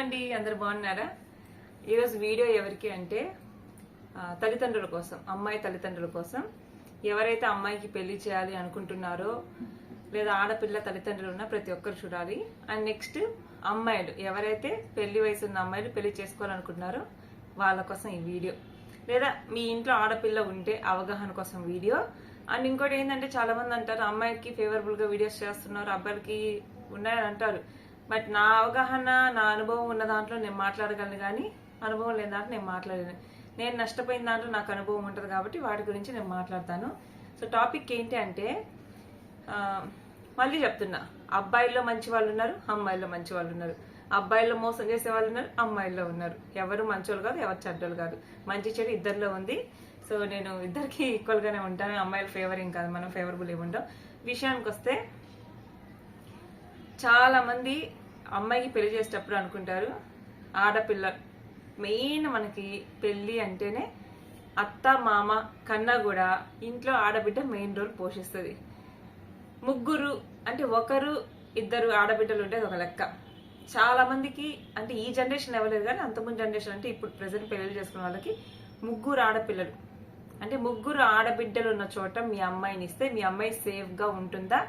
అండి, అందరు బాగున్నారా? ఈరోజు వీడియో ఎవరికి అంటే తల్లిదండ్రుల కోసం, అమ్మాయి తల్లిదండ్రుల కోసం. ఎవరైతే అమ్మాయికి పెళ్లి చేయాలి అనుకుంటున్నారో లేదా ఆడపిల్ల తల్లిదండ్రులు ఉన్న ప్రతి ఒక్కరు చూడాలి. అండ్ నెక్స్ట్ అమ్మాయిలు ఎవరైతే పెళ్లి వయసు ఉన్న అమ్మాయిలు పెళ్లి చేసుకోవాలనుకుంటున్నారో వాళ్ళ కోసం ఈ వీడియో. లేదా మీ ఇంట్లో ఆడపిల్ల ఉంటే అవగాహన కోసం వీడియో. అండ్ ఇంకోటి ఏంటంటే చాలా మంది అంటారు అమ్మాయికి ఫేవరబుల్ గా వీడియోస్ చేస్తున్నారు, అబ్బాయిలకి ఉన్నాయని అంటారు. బట్ నా అవగాహన, నా అనుభవం ఉన్న దాంట్లో నేను మాట్లాడగలను, కానీ అనుభవం లేని దాంట్లో నేను మాట్లాడలేను. నేను నష్టపోయిన దాంట్లో నాకు అనుభవం ఉంటుంది కాబట్టి వాటి గురించి నేను మాట్లాడతాను. సో టాపిక్ ఏంటి అంటే, మళ్ళీ చెప్తున్నా, అబ్బాయిల్లో మంచి వాళ్ళు ఉన్నారు, అమ్మాయిల్లో మంచి వాళ్ళు ఉన్నారు. అబ్బాయిల్లో మోసం చేసే వాళ్ళు ఉన్నారు, అమ్మాయిల్లో ఉన్నారు. ఎవరు మంచోళ్ళు కాదు, ఎవరు చెడ్డోళ్ళు కాదు. మంచి చెడు ఇద్దరిలో ఉంది. సో నేను ఇద్దరికి ఈక్వల్ గానే ఉంటాను. అమ్మాయిల ఫేవరింగ్ కాదు, మనం ఫేవరబుల్ ఏముంటాం. విషయానికి వస్తే, చాలా మంది అమ్మాయికి పెళ్లి చేసేటప్పుడు అనుకుంటారు ఆడపిల్ల మెయిన్ మనకి పెళ్లి అంటేనే అత్త మామ కన్నా కూడా ఇంట్లో ఆడబిడ్డ మెయిన్ రోల్ పోషిస్తుంది. ముగ్గురు అంటే ఒకరు ఇద్దరు ఆడబిడ్డలు ఉంటే ఒక లెక్క. చాలా మందికి అంటే ఈ జనరేషన్ ఇవ్వలేదు, కానీ అంతకుముందు జనరేషన్ అంటే ఇప్పుడు ప్రెసెంట్ పెళ్లి చేసుకున్న వాళ్ళకి ముగ్గురు ఆడపిల్లలు అంటే ముగ్గురు ఆడబిడ్డలు ఉన్న చోట మీ అమ్మాయిని ఇస్తే మీ అమ్మాయి సేఫ్ గా ఉంటుందా,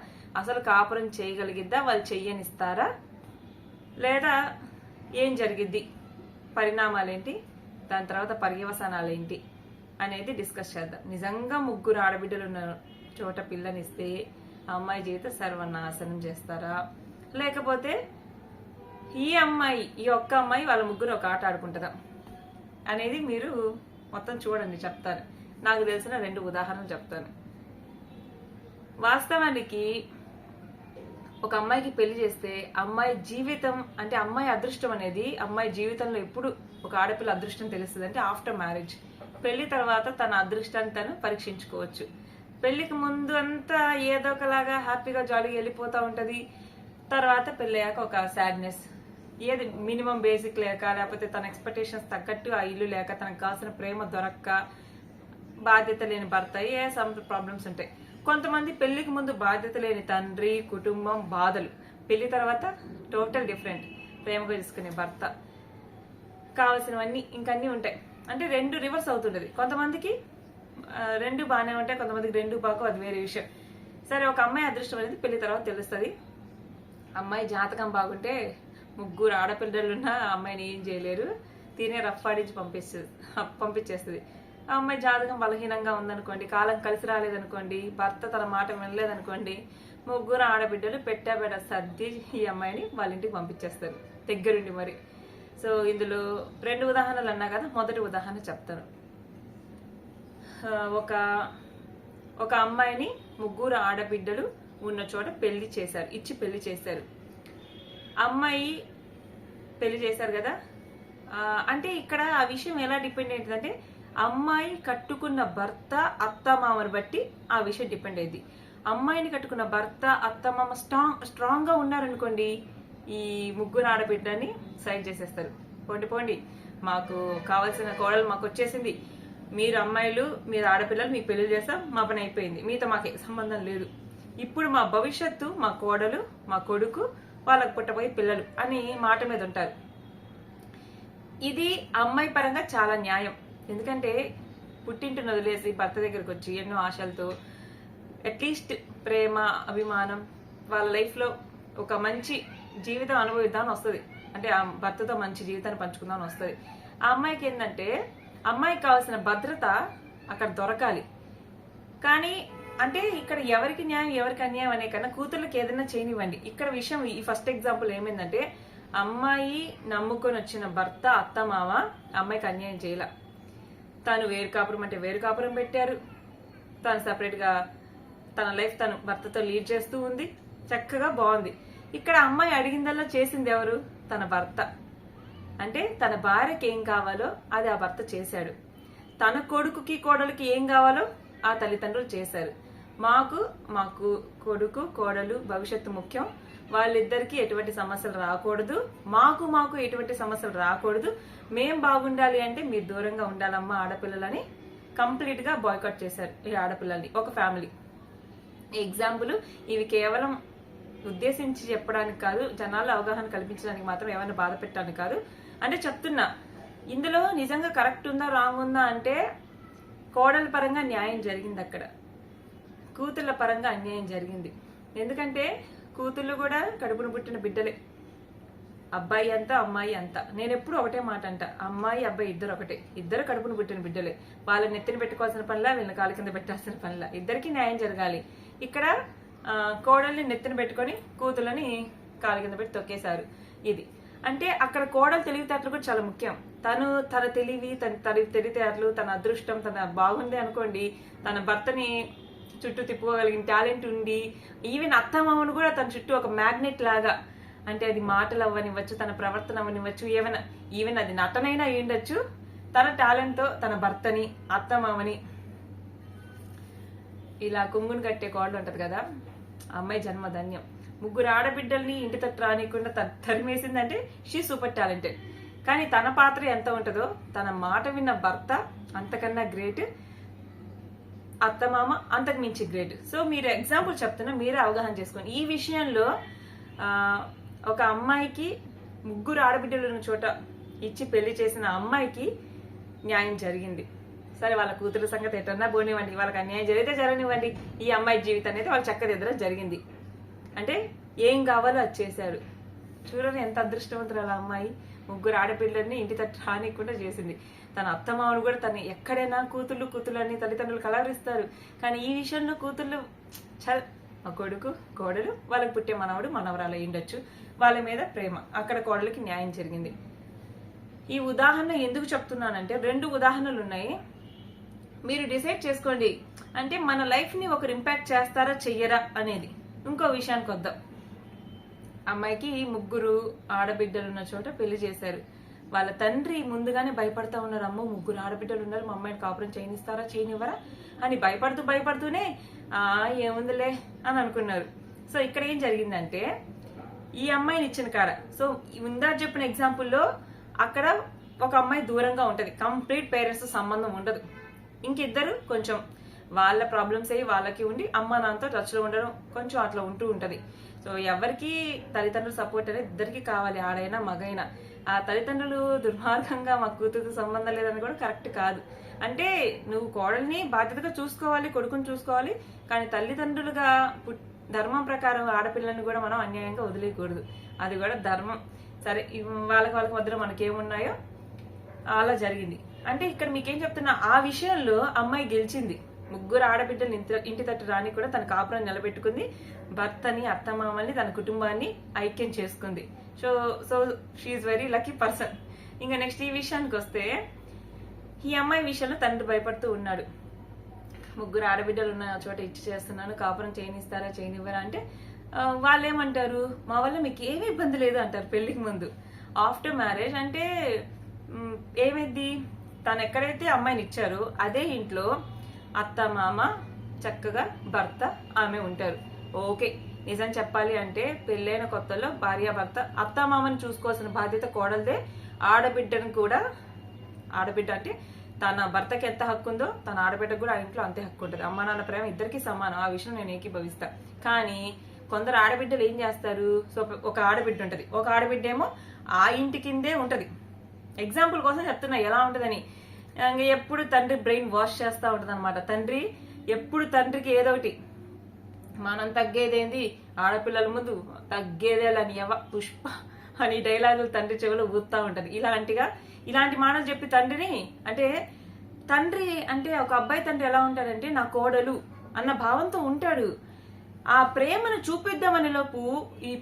అసలు కాపురం చేయగలిగిద్దా, వాళ్ళు చెయ్యనిస్తారా, లేదా ఏం జరిగిద్ది, పరిణామాలేంటి, దాని తర్వాత పర్యవసానాలేంటి అనేది డిస్కస్ చేద్దాం. నిజంగా ముగ్గురు ఆడబిడ్డలు ఉన్న చోట పిల్లనిస్తే అమ్మాయి జీవితం సర్వనాశనం చేస్తారా, లేకపోతే ఈ ఒక్క అమ్మాయి వాళ్ళ ముగ్గురు ఒక ఆట ఆడుకుంటుందా అనేది మీరు మొత్తం చూడండి, చెప్తాను. నాకు తెలిసిన 2 ఉదాహరణలు చెప్తాను. వాస్తవానికి ఒక అమ్మాయికి పెళ్లి చేస్తే అమ్మాయి జీవితం అంటే అమ్మాయి అదృష్టం అనేది అమ్మాయి జీవితంలో ఎప్పుడు ఒక ఆడపిల్ల అదృష్టం తెలుస్తుంది అంటే ఆఫ్టర్ మ్యారేజ్. పెళ్లి తర్వాత తన అదృష్టాన్ని తను పరీక్షించుకోవచ్చు. పెళ్లికి ముందు అంతా ఏదో ఒకలాగా హ్యాపీగా జాలీగా వెళ్ళిపోతూ ఉంటది. తర్వాత పెళ్ళయ్యాక ఒక సాడ్నెస్, ఏది మినిమం బేసిక్ లేక, లేకపోతే తన ఎక్స్పెక్టేషన్స్ తగ్గట్టు ఆ ఇల్లు లేక, తనకు కావాల్సిన ప్రేమ దొరక్క, బాధ్యత లేని భర్త, సమ్ ప్రాబ్లమ్స్ ఉంటాయి. కొంతమంది పెళ్లికి ముందు బాధ్యత లేని తండ్రి, కుటుంబం, బాధలు. పెళ్లి తర్వాత టోటల్ డిఫరెంట్, ప్రేమగా తీసుకునే భర్త, కావాల్సినవన్నీ ఇంకన్నీ ఉంటాయి. అంటే 2 రివర్స్ అవుతుంటది. కొంతమందికి 2 బాగానే ఉంటాయి, కొంతమందికి 2 బాగా, అది వేరే విషయం. సరే, ఒక అమ్మాయి అదృష్టం అనేది పెళ్లి తర్వాత తెలుస్తుంది. అమ్మాయి జాతకం బాగుంటే ముగ్గురు ఆడపిల్లలున్నా అమ్మాయిని ఏం చేయలేరు, తినే రఫ్ ఆడించి పంపించేస్తుంది. ఆ అమ్మాయి జాతకం బలహీనంగా ఉందనుకోండి, కాలం కలిసి రాలేదనుకోండి, భర్త తన మాట వినలేదనుకోండి, ముగ్గురు ఆడబిడ్డలు పెట్టాబెడ సర్ది ఈ అమ్మాయిని వాళ్ళ ఇంటికి పంపించేస్తారు దగ్గరుండి మరి. సో ఇందులో 2 ఉదాహరణలు అన్నా కదా. మొదటి ఉదాహరణ చెప్తాను. ఒక అమ్మాయిని ముగ్గురు ఆడబిడ్డలు ఉన్న చోట ఇచ్చి పెళ్లి చేశారు. అమ్మాయి పెళ్లి చేశారు కదా. అంటే ఇక్కడ ఆ విషయం ఎలా డిపెండ్ అవుతుందంటే, అమ్మాయి కట్టుకున్న భర్త అత్తమామని బట్టి ఆ విషయం డిపెండ్ అయ్యింది. అమ్మాయిని కట్టుకున్న భర్త అత్తమామ స్ట్రాంగ్ గా ఉన్నారనుకోండి, ఈ ముగ్గురు ఆడబిడ్డని సైడ్ చేసేస్తారు. పోండి, మాకు కావాల్సిన కోడలు మాకు వచ్చేసింది, మీరు అమ్మాయిలు, మీరు ఆడపిల్లలు, మీకు పెళ్లి చేస్తాం, మా పని అయిపోయింది, మీతో మాకే సంబంధం లేదు, ఇప్పుడు మా భవిష్యత్తు, మా కోడలు, మా కొడుకు, వాళ్ళకు పుట్టబోయే పిల్లలు అని మాట మీద ఉంటారు. ఇది అమ్మాయి పరంగా చాలా న్యాయం. ఎందుకంటే పుట్టింటిని వదిలేసి భర్త దగ్గరకు వచ్చి ఎన్నో ఆశలతో అట్లీస్ట్ ప్రేమ, అభిమానం, వాళ్ళ లైఫ్లో ఒక మంచి జీవితం అనుభవిద్దామని వస్తుంది. అంటే ఆ భర్తతో మంచి జీవితాన్ని పంచుకుందామని వస్తుంది. ఆ అమ్మాయికి ఏంటంటే, అమ్మాయికి కావాల్సిన భద్రత అక్కడ దొరకాలి. కానీ అంటే ఇక్కడ ఎవరికి న్యాయం ఎవరికి అన్యాయం అనే కన్నా కూతుర్లకి ఏదైనా చేయనివ్వండి. ఇక్కడ విషయం, ఈ ఫస్ట్ ఎగ్జాంపుల్ ఏమైందంటే, అమ్మాయి నమ్ముకొని వచ్చిన భర్త అత్తమామ అమ్మాయికి అన్యాయం చేయాల. తను వేరు కాపురం అంటే వేరు కాపురం పెట్టారు. తను సపరేట్ గా తన లైఫ్ తను భర్తతో లీడ్ చేస్తూ ఉంది, చక్కగా బాగుంది. ఇక్కడ అమ్మాయి అడిగిందల్లా చేసింది ఎవరు? తన భర్త. అంటే తన భార్యకి ఏం కావాలో అది ఆ భర్త చేశాడు. తన కొడుకుకి కోడలికి ఏం కావాలో ఆ తల్లిదండ్రులు చేశారు. మాకు కొడుకు కోడలు భవిష్యత్తు ముఖ్యం, వాళ్ళిద్దరికి ఎటువంటి సమస్యలు రాకూడదు, మాకు ఎటువంటి సమస్యలు రాకూడదు, మేం బాగుండాలి అంటే మీరు దూరంగా ఉండాలమ్మా ఆడపిల్లలని కంప్లీట్ గా బాయ్కాట్ చేశారు ఈ ఆడపిల్లల్ని. ఒక ఫ్యామిలీ ఎగ్జాంపుల్, ఇవి కేవలం ఉద్దేశించి చెప్పడానికి కాదు, జనాల్లో అవగాహన కల్పించడానికి మాత్రం ఏమైనా బాధ పెట్టడానికి కాదు. అంటే చెప్తున్నా, ఇందులో నిజంగా కరెక్ట్ ఉందా రాంగ్ ఉందా అంటే కోడల పరంగా న్యాయం జరిగింది, అక్కడ కూతుళ్ళ పరంగా అన్యాయం జరిగింది. ఎందుకంటే కూతుళ్ళు కూడా కడుపును పుట్టిన బిడ్డలే, అబ్బాయి అంతా అమ్మాయి అంతా. నేను ఎప్పుడు ఒకటే మాట అంట, అమ్మాయి అబ్బాయి ఇద్దరు ఒకటే, ఇద్దరు కడుపును పుట్టిన బిడ్డలే. వాళ్ళని నెత్తిన పెట్టుకోవాల్సిన పనిలా, వీళ్ళని కాలు కింద పెట్టాల్సిన పనిలా, ఇద్దరికి న్యాయం జరగాలి. ఇక్కడ కోడల్ని నెత్తిన పెట్టుకొని కూతుళ్ళని కాలు కింద పెట్టి తొక్కేశారు. ఇది అంటే అక్కడ కోడలు తెలివితేటలు కూడా చాలా ముఖ్యం. తన తెలివి, తన తెలివితేటలు, తన అదృష్టం, తన బాగుంది అనుకోండి, తన భర్తని చుట్టూ తిప్పుకోగలిగిన టాలెంట్ ఉండి, ఈవెన్ అత్తమామను కూడా తన చుట్టూ ఒక మ్యాగ్నెట్ లాగా, అంటే అది మాటలు అవ్వనివ్వచ్చు, తన ప్రవర్తన అవ్వనివ్వచ్చు, ఈవెన్ అది నటనైనా అయ్యుండొచ్చు, తన టాలెంట్తో తన భర్తని, అత్తమామని ఇలా కుంగుని కట్టే కోడలు ఉంటది కదా, అమ్మాయి జన్మ ధన్యం. 3 ఆడబిడ్డల్ని ఇంటి తట్టు రానికుండా తరిమేసిందంటే షీ సూపర్ టాలెంటెడ్. కానీ తన పాత్ర ఎంత ఉంటుందో, తన మాట విన్న భర్త అంతకన్నా గ్రేట్, అత్తమామ అంతకు మించి గ్రేట్. సో మీరు ఎగ్జాంపుల్ చెప్తున్నా, మీరే అవగాహన చేసుకోండి. ఈ విషయంలో ఒక అమ్మాయికి 3 ఆడబిడ్డలు ఉన్న చోట ఇచ్చి పెళ్లి చేసిన అమ్మాయికి న్యాయం జరిగింది. సరే, వాళ్ళ కూతురు సంగతి ఎటన్నా పోనివ్వండి, వాళ్ళకి అన్యాయం జరిగితే జరగనివ్వండి, ఈ అమ్మాయి జీవితం అనేది వాళ్ళ చక్కదిద్దరం జరిగింది. అంటే ఏం కావాలో అది చేశారు. చూడండి ఎంత అదృష్టవంతురాలు అమ్మాయి, 3 ఆడపిల్లల్ని ఇంటి తట్టు రానికుండా చేసింది. తన అత్తమామను కూడా తను ఎక్కడైనా కూతుళ్ళు అని తల్లిదండ్రులు కలవరిస్తారు, కానీ ఈ విషయంలో కూతుళ్ళు మా కొడుకు కోడలు, వాళ్ళకి పుట్టే మనవడు మనవరాలు అయ్యుండొచ్చు, వాళ్ళ మీద ప్రేమ, అక్కడ కోడలికి న్యాయం జరిగింది. ఈ ఉదాహరణ ఎందుకు చెప్తున్నానంటే 2 ఉదాహరణలు ఉన్నాయి, మీరు డిసైడ్ చేసుకోండి. అంటే మన లైఫ్ ని ఒకరు ఇంపాక్ట్ చేస్తారా చెయ్యరా అనేది. ఇంకో విషయానికి వద్దాం. అమ్మాయికి 3 ఆడబిడ్డలు ఉన్న చోట పెళ్లి చేశారు. వాళ్ళ తండ్రి ముందుగానే భయపడతా ఉన్నారు, అమ్మో 3 ఆడబిడ్డలు ఉన్నారు, మా అమ్మాయిని కాపురం చేయనిస్తారా చేయనివ్వరా అని భయపడుతూనే ఏముందిలే అని అనుకున్నారు. సో ఇక్కడ ఏం జరిగిందంటే, ఈ అమ్మాయిని ఇచ్చిన కాడ, సో ఇందా చెప్పిన ఎగ్జాంపుల్లో అక్కడ ఒక అమ్మాయి దూరంగా ఉంటది, కంప్లీట్ పేరెంట్స్ సంబంధం ఉండదు. ఇంకిద్దరు కొంచెం వాళ్ళ ప్రాబ్లమ్స్ అయ్యి వాళ్ళకి ఉండి అమ్మ నాన్నతో టచ్లో ఉండడం కొంచెం అట్లా ఉంటూ ఉంటది. సో ఎవరికి తల్లిదండ్రుల సపోర్ట్ అనేది ఇద్దరికి కావాలి, ఆడైనా మగైనా. ఆ తల్లిదండ్రులు దుర్మార్గంగా మా కూతురుతో సంబంధం లేదని కూడా కరెక్ట్ కాదు. అంటే నువ్వు కోడల్ని బాధ్యతగా చూసుకోవాలి, కొడుకుని చూసుకోవాలి, కానీ తల్లిదండ్రులుగా ధర్మం ప్రకారం ఆడపిల్లని కూడా మనం అన్యాయంగా వదిలేయకూడదు, అది కూడా ధర్మం. సరే, వాళ్ళకి మధ్యలో మనకేమున్నాయో అలా జరిగింది. అంటే ఇక్కడ మీకేం చెప్తున్నా, ఆ విషయంలో అమ్మాయి గెలిచింది. 3 ఆడబిడ్డలు ఇంటి తట్టు రాని కూడా తన కాపురం నిలబెట్టుకుంది, భర్తని, అత్తమామల్ని, తన కుటుంబాన్ని ఐక్యం చేసుకుంది. So she's very lucky person. ఇంకా నెక్స్ట్ ఈ విషయానికి వస్తే, ఈ అమ్మాయి విషయంలో తండ్రి భయపడుతూ ఉన్నాడు. 3 ఆడబిడ్డలు ఉన్న చోట ఇచ్చి చేస్తున్నాను, కాపురం చేయనిస్తారా చేయనివ్వరా అంటే వాళ్ళు ఏమంటారు, మా వల్ల మీకు ఏమి ఇబ్బంది లేదు అంటారు పెళ్లికి ముందు. ఆఫ్టర్ మ్యారేజ్ అంటే ఏమైంది, తను ఎక్కడైతే అమ్మాయిని ఇచ్చారో అదే ఇంట్లో అత్త మామ చక్కగా భర్త ఆమె ఉంటారు. ఓకే, నిజం చెప్పాలి అంటే పెళ్ళైన కొత్తలో భార్యాభర్త అత్తమామని చూసుకోవాల్సిన బాధ్యత కోడలదే. ఆడబిడ్డను కూడా, ఆడబిడ్డ అంటే తన భర్తకి ఎంత హక్కు ఉందో తన ఆడబిడ్డకు కూడా ఆ ఇంట్లో అంతే హక్కు ఉంటుంది. అమ్మ నాన్న ప్రేమ ఇద్దరికి సమానం, ఆ విషయం నేను ఏకీభవిస్తా. కానీ కొందరు ఆడబిడ్డలు ఏం చేస్తారు, సో ఒక ఆడబిడ్డ ఉంటుంది, ఒక ఆడబిడ్డ ఏమో ఆ ఇంటి కిందే ఉంటది. ఎగ్జాంపుల్ కోసం చెప్తున్నా ఎలా ఉంటుందని. ఎప్పుడు తండ్రి బ్రెయిన్ వాష్ చేస్తూ ఉంటుంది అనమాట. తండ్రికి ఏదో ఒకటి, మనం తగ్గేదేంది ఆడపిల్లల ముందు తగ్గేదేలని పుష్ప అని డైలాగులు తండ్రి చెవిలో ఊదుతూ ఉంటది. ఇలాంటి మాటలు చెప్పి తండ్రి అంటే ఒక అబ్బాయి తండ్రి ఎలా ఉంటాడంటే నా కోడలు అన్న భావంతో ఉంటాడు. ఆ ప్రేమను చూపిద్దామనే లోపు ఈ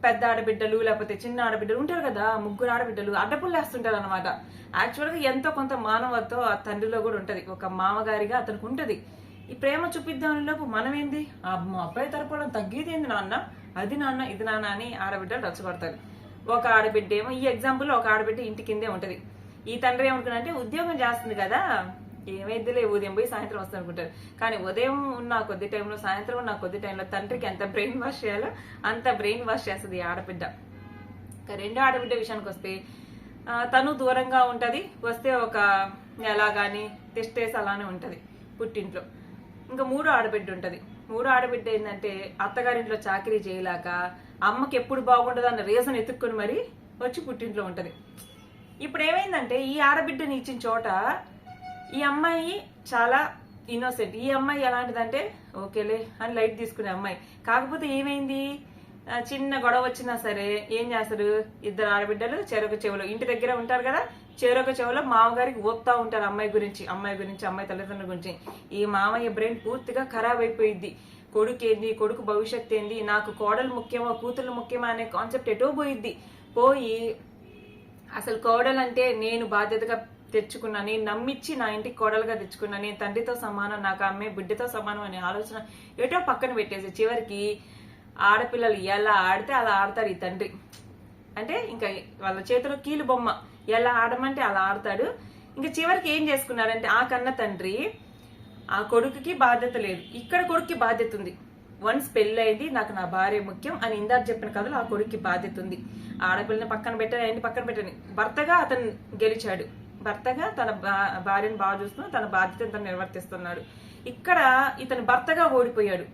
పెద్ద ఆడబిడ్డలు లేకపోతే చిన్న ఆడబిడ్డలు ఉంటారు కదా, 3 ఆడబిడ్డలు అడ్డపుల్లేస్తుంటారు అనమాట. యాక్చువల్గా ఎంతో కొంత మానవత్వం ఆ తండ్రిలో కూడా ఉంటది, ఒక మామగారిగా అతనికి ఉంటది. ఈ ప్రేమ చూపిద్దామనే లోపు మనమేంది, మా అబ్బాయి తరపున తగ్గేదేంది నాన్న, అది నాన్న ఇది నాన్న అని ఆడబిడ్డలు రచ్చగొడతారు. ఒక ఆడబిడ్డ ఏమో, ఈ ఎగ్జాంపుల్లో ఒక ఆడబిడ్డ ఇంటి కిందే ఉంటది. ఈ తండ్రి ఏమనుకున్నా అంటే ఉద్యోగం చేస్తుంది కదా, ఏమైద్దిలే ఉదయం పోయి సాయంత్రం వస్తుంది అనుకుంటారు. కానీ ఉదయం ఉన్న కొద్ది టైంలో, సాయంత్రం ఉన్న కొద్ది టైంలో తండ్రికి ఎంత బ్రెయిన్ వాష్ చేయాలో అంత బ్రెయిన్ వాష్ చేస్తుంది ఈ ఆడబిడ్డ. రెండో ఆడబిడ్డ విషయానికి వస్తే తను దూరంగా ఉంటది, వస్తే ఒక నెల గాని టెస్టేసి అలానే ఉంటది పుట్టింట్లో. ఇంకా 3 ఆడబిడ్డ ఉంటది. మూడో ఆడబిడ్డ ఏంటంటే అత్తగారింట్లో చాకరీ చేయలేక అమ్మకి ఎప్పుడు బాగుండదు అన్న రీజన్ ఎత్తుక్కొని మరి వచ్చి పుట్టింట్లో ఉంటది. ఇప్పుడు ఏమైందంటే ఈ ఆడబిడ్డని ఇచ్చిన చోట ఈ అమ్మాయి చాలా ఇన్నోసెంట్. ఈ అమ్మాయి ఎలాంటిదంటే ఓకేలే అని లైట్ తీసుకునే అమ్మాయి. కాకపోతే ఏమైంది, చిన్న గొడవ వచ్చినా సరే ఏం చేస్తారు, ఇద్దరు ఆడబిడ్డలు చెరొక చెవులో ఇంటి దగ్గర ఉంటారు కదా, చెరొక చెవులో మామగారికి ఓపుతా ఉంటారు అమ్మాయి గురించి, అమ్మాయి తల్లిదండ్రుల గురించి. ఈ మామయ్య బ్రెయిన్ పూర్తిగా ఖరాబ్ అయిపోయింది. కొడుకు ఏంది, కొడుకు భవిష్యత్తు ఏంది, నాకు కోడలు ముఖ్యమా కూతుళ్ళు ముఖ్యమా అనే కాన్సెప్ట్ ఎటో పోయి అసలు కోడలంటే నేను బాధ్యతగా తెచ్చుకున్నా, నేను నమ్మిచ్చి నా ఇంటికి కోడలుగా తెచ్చుకున్నా, నేను తండ్రితో సమానం, నాకు అమ్మే బిడ్డతో సమానం అనే ఆలోచన ఎటో పక్కన పెట్టేసి చివరికి ఆడపిల్లలు ఎలా ఆడితే అలా ఆడతారు ఈ తండ్రి. అంటే ఇంకా వాళ్ళ చేతిలో కీలు బొమ్మ, ఎలా ఆడమంటే అలా ఆడతాడు. ఇంకా చివరికి ఏం చేసుకున్నారంటే ఆ కన్న తండ్రి ఆ కొడుకుకి బాధ్యత లేదు, ఇక్కడ కొడుక్కి బాధ్యత ఉంది. వన్స్ పెళ్ళైంది, నాకు నా భార్య ముఖ్యం అని ఇందాక చెప్పిన కథలో ఆ కొడుక్కి బాధ్యత ఉంది. ఆడపిల్లని పక్కన పెట్టని భర్తగా అతను గెలిచాడు, భర్తగా తన భార్యను బాగా చూస్తూ తన బాధ్యతను తను నిర్వర్తిస్తున్నాడు. ఇక్కడ ఇతను భర్తగా ఓడిపోయాడు.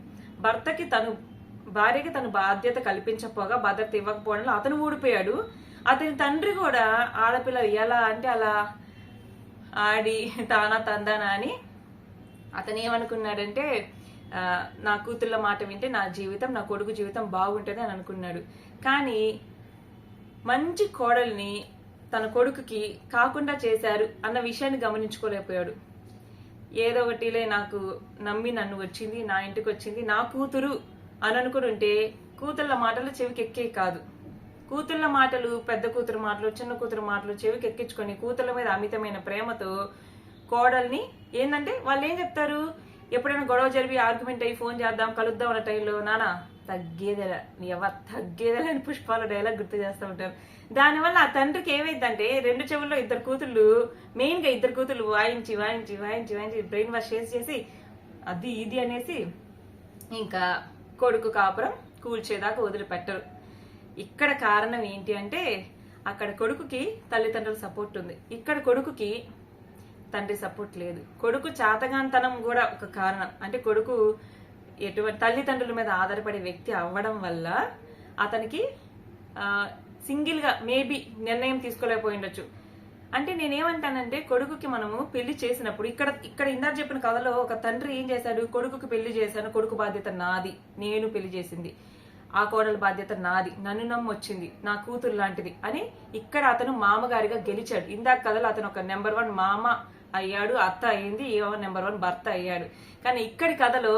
భార్యకి తను బాధ్యత కల్పించకపోగా భద్రత ఇవ్వకపోవడంలో అతను ఓడిపోయాడు. అతని తండ్రి కూడా ఆడపిల్లలు ఎలా అంటే అలా ఆడి తానా తందానా అని అతను ఏమనుకున్నాడంటే నా కూతుళ్ళ మాట వింటే నా జీవితం, నా కొడుకు జీవితం బాగుంటుంది అని అనుకున్నాడు. కానీ మంచి కోడల్ని తన కొడుకుకి కాకుండా చేశారు అన్న విషయాన్ని గమనించుకోలేకపోయాడు. ఏదో ఒకటిలే నాకు నమ్మి నన్ను వచ్చింది, నా ఇంటికి వచ్చింది, నా కూతురు అని అనుకుని ఉంటే కూతుళ్ళ మాటలు చెవికి ఎక్కే కాదు. కూతుళ్ళ మాటలు, పెద్ద కూతురు మాటలు, చిన్న కూతురు మాటలు చెవికి ఎక్కించుకొని కూతుళ్ళ మీద అమితమైన ప్రేమతో కోడల్ని ఏంటంటే వాళ్ళు ఏం చెప్తారు, ఎప్పుడైనా గొడవ జరిపి ఆర్గ్యుమెంట్ అయ్యి ఫోన్ చేద్దాం కలుద్దాం అన్న టైంలో నానా తగ్గేదేలా అని పుష్పాల డైలాగ్ గుర్తు చేస్తూ ఉంటారు. దానివల్ల ఆ తండ్రికి ఏమైందంటే రెండు చెవుల్లో ఇద్దరు కూతుళ్ళు వాయించి బ్రెయిన్ వాష్ చేసి అది ఇది అనేసి ఇంకా కొడుకు కాపురం కూల్చేదాకా వదిలిపెట్టరు. ఇక్కడ కారణం ఏంటి అంటే అక్కడ కొడుకుకి తల్లిదండ్రుల సపోర్ట్ ఉంది, ఇక్కడ కొడుకుకి తండ్రి సపోర్ట్ లేదు. కొడుకు చాతగాంతనం కూడా ఒక కారణం. అంటే కొడుకు ఎటువంటి తల్లిదండ్రుల మీద ఆధారపడే వ్యక్తి అవ్వడం వల్ల అతనికి సింగిల్ గా మేబీ నిర్ణయం తీసుకోలేకపోయి ఉండొచ్చు. అంటే నేనేమంటానంటే కొడుకుకి మనము పెళ్లి చేసినప్పుడు ఇక్కడ ఇందాక చెప్పిన కథలో ఒక తండ్రి ఏం చేశాడు, కొడుకుకి పెళ్లి చేశాను, కొడుకు బాధ్యత నాది, నేను పెళ్లి చేసింది, ఆ కోడల బాధ్యత నాది, నన్ను నమ్మొచ్చింది, నా కూతురు లాంటిది అని ఇక్కడ అతను మామగారిగా గెలిచాడు. ఇందాక కథలో అతను ఒక నెంబర్ 1 మామ అయ్యాడు, అత్త అయింది, నెంబర్ 1 భర్త అయ్యాడు. కానీ ఇక్కడి కథలో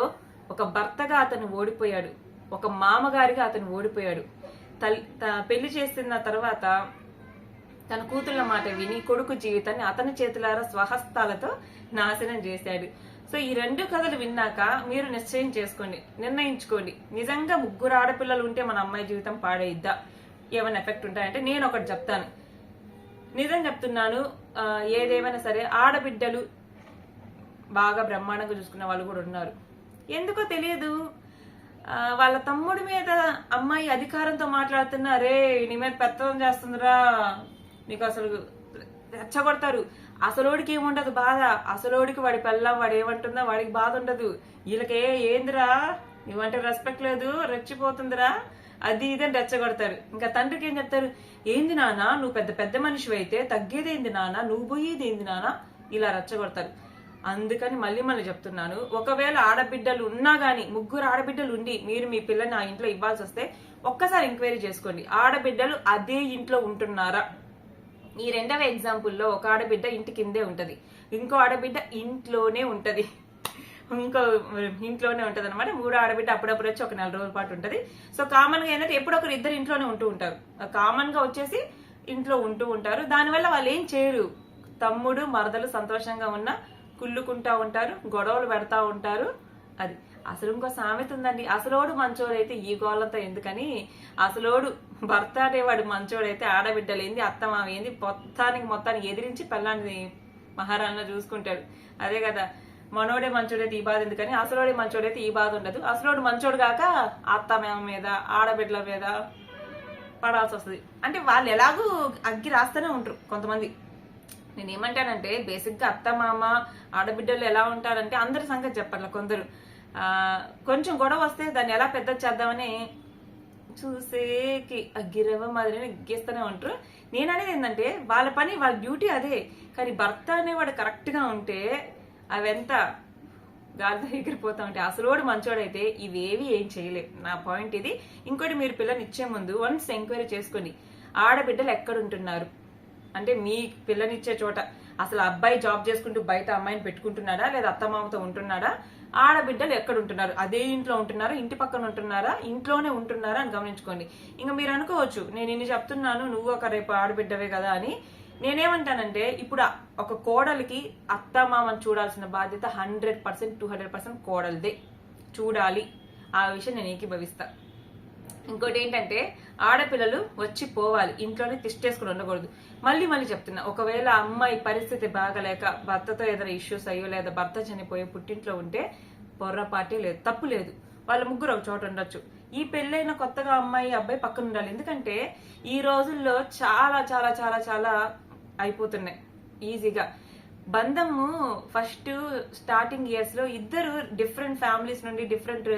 ఒక భర్తగా అతను ఓడిపోయాడు, ఒక మామగారిగా అతను ఓడిపోయాడు. పెళ్లి చేస్తున్న తర్వాత తన కూతుళ్ళ మాట విని కొడుకు జీవితాన్ని అతని చేతులారా స్వహస్తాలతో నాశనం చేశాడు. సో ఈ 2 కథలు విన్నాక మీరు నిర్ణయించుకోండి, నిజంగా 3 ఆడపిల్లలు ఉంటే మన అమ్మాయి జీవితం పాడైద్దా, ఏమైనా ఎఫెక్ట్ ఉంటాయంటే నేను ఒకటి చెప్తాను, నిజం చెప్తున్నాను. ఏదేమైనా సరే ఆడబిడ్డలు బాగా బ్రహ్మాండంగా చూసుకునే వాళ్ళు కూడా ఉన్నారు. ఎందుకో తెలియదు, వాళ్ళ తమ్ముడి మీద అమ్మాయి అధికారంతో మాట్లాడుతున్నా, రే నీ మీద పెత్తనం చేస్తుందిరా, నీకు అసలు రెచ్చగొడతారు. అసలోడికి ఏముండదు బాధ, అసలోడికి వాడి పెళ్ళం వాడు ఏమంటుందా వాడికి బాధ ఉండదు. వీళ్ళకే ఏందిరా నువ్వంటే రెస్పెక్ట్ లేదు, రెచ్చిపోతుందిరా, అది ఇదని రెచ్చగొడతారు. ఇంకా తండ్రికి ఏం చెప్తారు, ఏంది నాన్న నువ్వు పెద్ద మనిషి అయితే తగ్గేదేంది నాన్న, నువ్వు పోయేది ఏంది నాన్న, ఇలా రెచ్చగొడతారు. అందుకని మళ్ళీ చెప్తున్నాను, ఒకవేళ ఆడబిడ్డలు ఉన్నా గానీ 3 ఆడబిడ్డలు ఉండి మీరు మీ పిల్లని ఆ ఇంట్లో ఇవ్వాల్సి వస్తే ఒక్కసారి ఎంక్వైరీ చేసుకోండి, ఆడబిడ్డలు అదే ఇంట్లో ఉంటున్నారా. ఈ 2వ ఎగ్జాంపుల్లో ఒక ఆడబిడ్డ ఇంటి కిందే ఉంటది, ఇంకో ఆడబిడ్డ ఇంట్లోనే ఉంటది అనమాట. 3 ఆడబిడ్డ అప్పుడప్పుడు వచ్చి ఒక 4 రోజుల పాటు ఉంటది. సో కామన్ గా ఏంటంటే ఎప్పుడొకరు ఇద్దరు ఇంట్లోనే ఉంటూ ఉంటారు, కామన్ గా వచ్చేసి ఇంట్లో ఉంటూ ఉంటారు. దానివల్ల వాళ్ళు ఏం చేయరు, తమ్ముడు మరదలు సంతోషంగా ఉన్నా కుళ్ళుకుంటా ఉంటారు, గొడవలు పెడతా ఉంటారు. అది అసలు ఇంకో సామెత ఉందండి, అసలోడు మంచోడైతే ఈ గోళ్ళంతా ఎందుకని, అసలోడు భర్త అనేవాడు మంచోడైతే ఆడబిడ్డలు ఏంది అత్తమామ ఏంది మొత్తానికి ఎదిరించి పిల్లాన్ని మహారాణిలో చూసుకుంటాడు. అదే కదా, మనోడే మంచోడైతే ఈ బాధ ఎందుకని, అసలోడే మంచోడైతే ఈ బాధ ఉండదు. అసలోడు మంచోడు కాక అత్తమామ మీద ఆడబిడ్డల మీద పడాల్సి వస్తుంది. అంటే వాళ్ళు ఎలాగూ అగ్గి రాస్తూనే ఉంటారు కొంతమంది. నేనేమంటానంటే బేసిక్ గా అత్త మామ ఆడబిడ్డలు ఎలా ఉంటారంటే అందరి సంగతి చెప్పాల, కొందరు కొంచెం గొడవ వస్తే దాన్ని ఎలా పెద్ద చేద్దామని చూసేకి గిరవ మాదిరి గీస్తూనే ఉంటారు. నేను అనేది ఏంటంటే వాళ్ళ పని వాళ్ళ డ్యూటీ అదే, కానీ భర్త అనేవాడు కరెక్ట్గా ఉంటే అవెంత గాలితో ఎగిరిపోతా ఉంటే అసలు వాడు మంచోడైతే ఇవేవి ఏం చేయలేవు. నా పాయింట్ ఇది. ఇంకోటి, మీరు పిల్లని ఇచ్చే ముందు వన్స్ ఎంక్వైరీ చేసుకోండి, ఆడబిడ్డలు ఎక్కడుంటున్నారు అంటే మీ పిల్లనిచ్చే చోట అసలు అబ్బాయి జాబ్ చేసుకుంటూ బయట అమ్మాయిని పెట్టుకుంటున్నాడా లేదా అత్తమామతో ఉంటున్నాడా, ఆడబిడ్డలు ఎక్కడ ఉంటున్నారు, అదే ఇంట్లో ఉంటున్నారా, ఇంటి పక్కన ఉంటున్నారా, ఇంట్లోనే ఉంటున్నారా అని గమనించుకోండి. ఇంకా మీరు అనుకోవచ్చు నేను ఇన్ని చెప్తున్నాను నువ్వు ఒక రేపు ఆడబిడ్డవే కదా అని. నేనేమంటానంటే ఇప్పుడు ఒక కోడలికి అత్తమామని చూడాల్సిన బాధ్యత 100% 200% కోడలిదే, చూడాలి. ఆ విషయం నేను ఏకీభవిస్తా. ఇంకోటి ఏంటంటే ఆడపిల్లలు వచ్చి పోవాలి, ఇంట్లోనే తిష్టేసుకుని ఉండకూడదు. మళ్ళీ చెప్తున్నా, ఒకవేళ అమ్మాయి పరిస్థితి బాగలేక భర్తతో ఏదైనా ఇష్యూస్ అయ్యో లేదా భర్త చనిపోయి పుట్టింట్లో ఉంటే పొర్రపాటే లేదు, తప్పు లేదు. వాళ్ళ ముగ్గురు ఒక చోట ఉండొచ్చు. ఈ పెళ్ళైన కొత్తగా అమ్మాయి అబ్బాయి పక్కన ఉండాలి. ఎందుకంటే ఈ రోజుల్లో చాలా చాలా చాలా చాలా అయిపోతున్నాయి ఈజీగా. బంధము ఫస్ట్ స్టార్టింగ్ ఇయర్స్ లో ఇద్దరు డిఫరెంట్ ఫ్యామిలీస్ నుండి డిఫరెంట్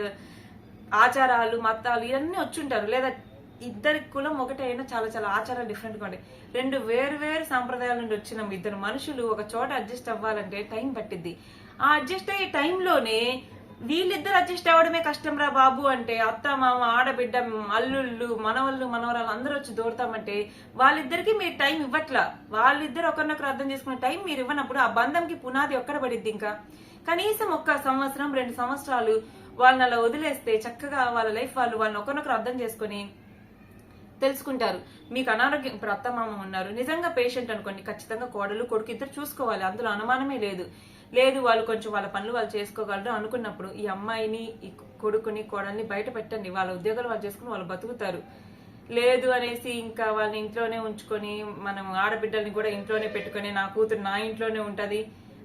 ఆచారాలు మతాలు ఇవన్నీ వచ్చుంటారు, లేదా ఇద్దరి కులం ఒకటే అయినా చాలా చాలా ఆచారాలు డిఫరెంట్ గా ఉంటాయి. రెండు వేరు వేరు సాంప్రదాయాల నుండి వచ్చిన ఇద్దరు మనుషులు ఒక చోట అడ్జస్ట్ అవ్వాలంటే టైం పట్టిద్ది. ఆ అడ్జస్ట్ అయ్యే టైంలోనే వీళ్ళిద్దరు అడ్జస్ట్ అవ్వడమే కష్టం రా బాబు అంటే అత్త మామ ఆడబిడ్డ అల్లుళ్ళు మనవళ్ళు మనవరాలు అందరూ వచ్చి దూరతామంటే వాళ్ళిద్దరికి మీరు టైం ఇవ్వట్లా. వాళ్ళిద్దరు ఒకరినొకరు అర్థం చేసుకునే టైం మీరు ఇవ్వనప్పుడు ఆ బంధంకి పునాది ఎక్కడ పడిద్ది? ఇంకా కనీసం 1 సంవత్సరం 2 సంవత్సరాలు వాళ్ళని అలా వదిలేస్తే చక్కగా వాళ్ళ లైఫ్ వాళ్ళని ఒకరినొకరు అర్థం చేసుకుని తెలుసుకుంటారు. మీకు అనారోగ్యం, ఇప్పుడు అత్తమామ ఉన్నారు, నిజంగా పేషెంట్ అనుకోండి, ఖచ్చితంగా కోడలు కొడుకు ఇద్దరు చూసుకోవాలి, అందులో అనుమానమే లేదు. వాళ్ళు కొంచెం వాళ్ళ పనులు వాళ్ళు చేసుకోగలరు అనుకున్నప్పుడు ఈ అమ్మాయిని ఈ కొడుకుని కోడల్ని బయట పెట్టండి, వాళ్ళ ఉద్యోగాలు వాళ్ళు చేసుకుని వాళ్ళు బతుకుతారు. లేదు అనేసి ఇంకా వాళ్ళని ఇంట్లోనే ఉంచుకొని మనం ఆడబిడ్డల్ని కూడా ఇంట్లోనే పెట్టుకొని నా కూతురు నా ఇంట్లోనే ఉంటది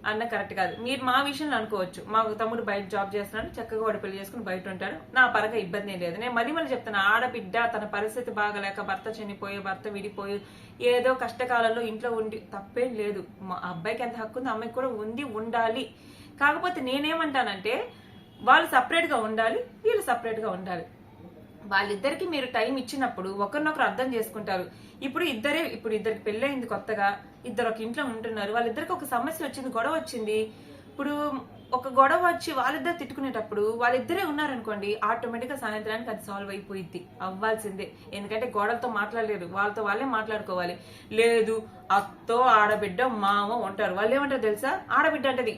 అన్న కరెక్ట్ కాదు. మీరు మా విషయంలో అనుకోవచ్చు, మాకు తమ్ముడు బయట జాబ్ చేస్తున్నాడు, చక్కగా వాడు పెళ్లి చేసుకుని బయట ఉంటాడు, నా పరంగా ఇబ్బంది ఏం లేదు. నేను మళ్ళీ చెప్తాను, ఆడబిడ్డ తన పరిస్థితి బాగలేక భర్త చనిపోయి భర్త విడిపోయి ఏదో కష్టకాలంలో ఇంట్లో ఉండి తప్పేం లేదు. మా అబ్బాయికి ఎంత హక్కు ఉంది, అమ్మాయికి కూడా ఉండాలి. కాకపోతే నేనేమంటానంటే వాళ్ళు సపరేట్ గా ఉండాలి, వీళ్ళు సపరేట్ గా ఉండాలి. వాళ్ళిద్దరికి మీరు టైం ఇచ్చినప్పుడు ఒకరినొకరు అర్థం చేసుకుంటారు. ఇప్పుడు ఇద్దరికి పెళ్ళయింది, కొత్తగా ఇద్దరు ఒక ఇంట్లో ఉంటున్నారు, వాళ్ళిద్దరికి ఒక సమస్య వచ్చింది, గొడవ వచ్చింది. ఇప్పుడు ఒక గొడవ వచ్చి వాళ్ళిద్దరు తిట్టుకునేటప్పుడు వాళ్ళిద్దరే ఉన్నారనుకోండి, ఆటోమేటిక్ గా సాయంత్రానికి అది సాల్వ్ అయిపోయింది, అవ్వాల్సిందే. ఎందుకంటే గొడవలతో మాట్లాడలేరు, వాళ్ళతో వాళ్ళే మాట్లాడుకోవాలి. లేదు అత్తో ఆడబిడ్డ మామ ఉంటారు, వాళ్ళు ఏమంటారు తెలుసా? ఆడబిడ్డ అంటది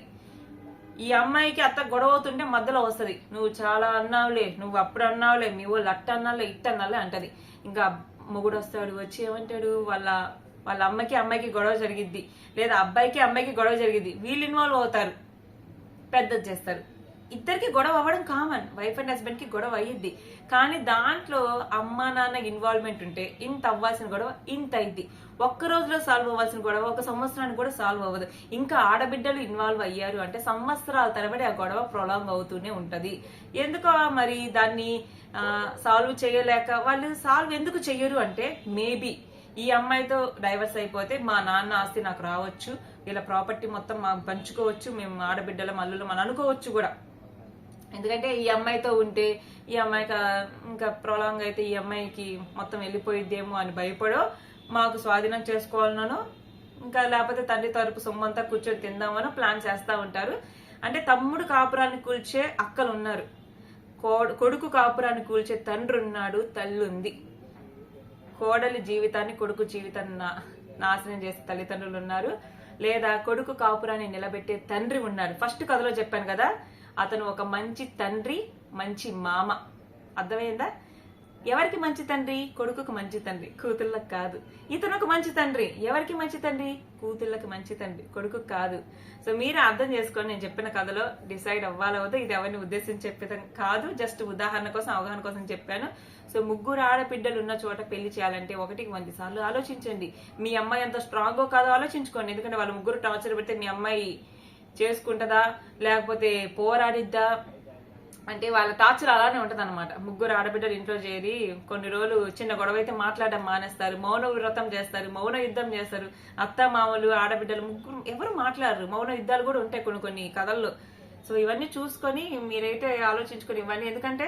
ఈ అమ్మాయికి అత్త గొడవ అవుతుంటే మధ్యలో వస్తుంది, నువ్వు చాలా అన్నావులే, నువ్వు అప్పుడు అన్నావులే, మీ వాళ్ళు అట్ట అన్నాలే ఇట్ట అన్నాలే అంటది. ఇంకా మొగుడు వస్తాడు, వచ్చి ఏమంటాడు, వాళ్ళ అమ్మాయికి గొడవ జరిగిద్ది, లేదా అమ్మాయికి గొడవ జరిగిద్ది, వీళ్ళు ఇన్వాల్వ్ అవుతారు, పెద్దది చేస్తారు. ఇద్దరికి గొడవ అవ్వడం కామన్, వైఫ్ అండ్ హస్బెండ్ కి గొడవ అయ్యిద్ది. కానీ దాంట్లో అమ్మా నాన్న ఇన్వాల్వ్మెంట్ ఉంటే ఇంత అవ్వాల్సిన గొడవ ఇంత అయింది. ఒక్క రోజులో సాల్వ్ అవ్వాల్సిన గొడవ 1 సంవత్సరానికి కూడా సాల్వ్ అవ్వదు. ఇంకా ఆడబిడ్డలు ఇన్వాల్వ్ అయ్యారు అంటే సంవత్సరాల తరబడి ఆ గొడవ ప్రొలాంగ్ అవుతూనే ఉంటది. ఎందుకో మరి దాన్ని సాల్వ్ చేయలేక వాళ్ళు సాల్వ్ ఎందుకు చెయ్యరు అంటే, మేబీ ఈ అమ్మాయితో డైవర్స్ అయిపోతే మా నాన్న ఆస్తి నాకు రావచ్చు, ఇలా ప్రాపర్టీ మొత్తం మాకు పంచుకోవచ్చు, మేము ఆడబిడ్డల మల్లులు మనం అనుకోవచ్చు కూడా. ఎందుకంటే ఈ అమ్మాయితో ఉంటే ఈ అమ్మాయికి ఇంకా ప్రొలాంగ్ అయితే ఈ అమ్మాయికి మొత్తం వెళ్ళిపోయిద్దేమో అని భయపడో, మాకు స్వాధీనం చేసుకోవాలనో, ఇంకా లేకపోతే తండ్రి తరపు సొమ్మంతా కూర్చొని తిందామనో ప్లాన్ చేస్తూ ఉంటారు. అంటే తమ్ముడు కాపురాన్ని కూల్చే అక్కలు ఉన్నారు, కొడుకు కాపురాన్ని కూల్చే తండ్రి ఉన్నాడు, తల్లి ఉంది. కోడలి జీవితాన్ని కొడుకు జీవితాన్ని నాశనం చేసే తల్లిదండ్రులు ఉన్నారు, లేదా కొడుకు కాపురాన్ని నిలబెట్టే తండ్రి ఉన్నాడు. ఫస్ట్ కథలో చెప్పాను కదా, అతను ఒక మంచి తండ్రి, మంచి మామ. అర్థమైందా? ఎవరికి మంచి తండ్రి? కొడుకుకు మంచి తండ్రి, కూతుళ్ళకి కాదు. ఇతను ఒక మంచి తండ్రి, ఎవరికి మంచి తండ్రి? కూతుళ్ళకి మంచి తండ్రి, కొడుకు కాదు. సో మీరు అర్థం చేసుకొని నేను చెప్పిన కథలో డిసైడ్ అవ్వాలవద్దు. ఇది ఎవరిని ఉద్దేశించి చెప్పేది కాదు, జస్ట్ ఉదాహరణ కోసం అవగాహన కోసం చెప్పాను. సో ముగ్గురు ఆడబిడ్డలు ఉన్న చోట పెళ్లి చేయాలంటే 1-10 సార్లు ఆలోచించండి. మీ అమ్మాయి ఎంత స్ట్రాంగో కాదో ఆలోచించుకోండి. ఎందుకంటే వాళ్ళ ముగ్గురు టార్చర్ పెడితే మీ అమ్మాయి చేసుకుంటుందా లేకపోతే పోరాడిద్దా అంటే వాళ్ళ టార్చర్ అలానే ఉంటది అనమాట. ముగ్గురు ఆడబిడ్డలు ఇంట్లో చేరి కొన్ని రోజులు చిన్న గొడవ అయితే మాట్లాడడం మానేస్తారు, మౌన వ్రతం చేస్తారు, మౌన యుద్ధం చేస్తారు. అత్త మామలు ఆడబిడ్డలు ముగ్గురు ఎవరు మాట్లాడరు, మౌన యుద్ధాలు కూడా ఉంటాయి కొన్ని కథల్లో. సో ఇవన్నీ చూసుకొని మీరైతే ఆలోచించుకొని ఇవ్వండి. ఎందుకంటే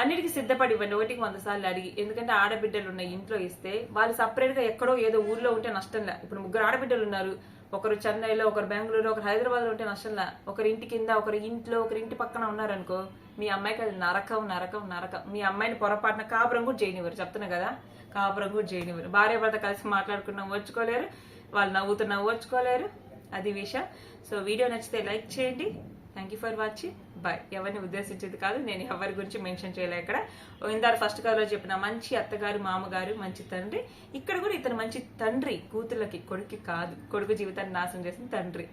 అన్నిటికీ సిద్ధపడి ఇవ్వండి, 100 సార్లు అడిగి. ఎందుకంటే ఆడబిడ్డలు ఉన్న ఇంట్లో ఇస్తే వాళ్ళు సపరేట్ గా ఎక్కడో ఏదో ఊర్లో ఉంటే నష్టం లే. ఇప్పుడు 3 ఆడబిడ్డలు ఉన్నారు, ఒకరు చెన్నైలో, ఒకరు బెంగళూరులో, ఒకరు హైదరాబాద్ లో ఉంటే నష్టంలా. ఒకరి ఇంటి కింద, ఒకరి ఇంట్లో, ఒకరి ఇంటి పక్కన ఉన్నారనుకో, మీ అమ్మాయికి అది నరకం నరకం నరకం. మీ అమ్మాయిని పొరపాటున కాపురం కూడా చేయనివ్వరు, చెప్తున్నా కదా, కాపురం కూడా చేయనివ్వరు. భార్య భర్త కలిసి మాట్లాడుకున్నా ఓర్చుకోలేరు, వాళ్ళు నవ్వుతున్నా ఓర్చుకోలేరు, అది విషయం. సో వీడియో నచ్చితే లైక్ చేయండి. Thank you for watching. Bye. ఎవరిని ఉద్దేశించేది కాదు, నేను ఎవరి గురించి మెన్షన్ చేయలే. ఇక్కడ ఇందాక ఫస్ట్ కథలో చెప్పిన మంచి అత్తగారు, మామగారు, మంచి తండ్రి. ఇక్కడ కూడా ఇతను మంచి తండ్రి, కూతుర్లకి, కొడుకు కాదు. కొడుకు జీవితాన్ని నాశనం చేసిన తండ్రి.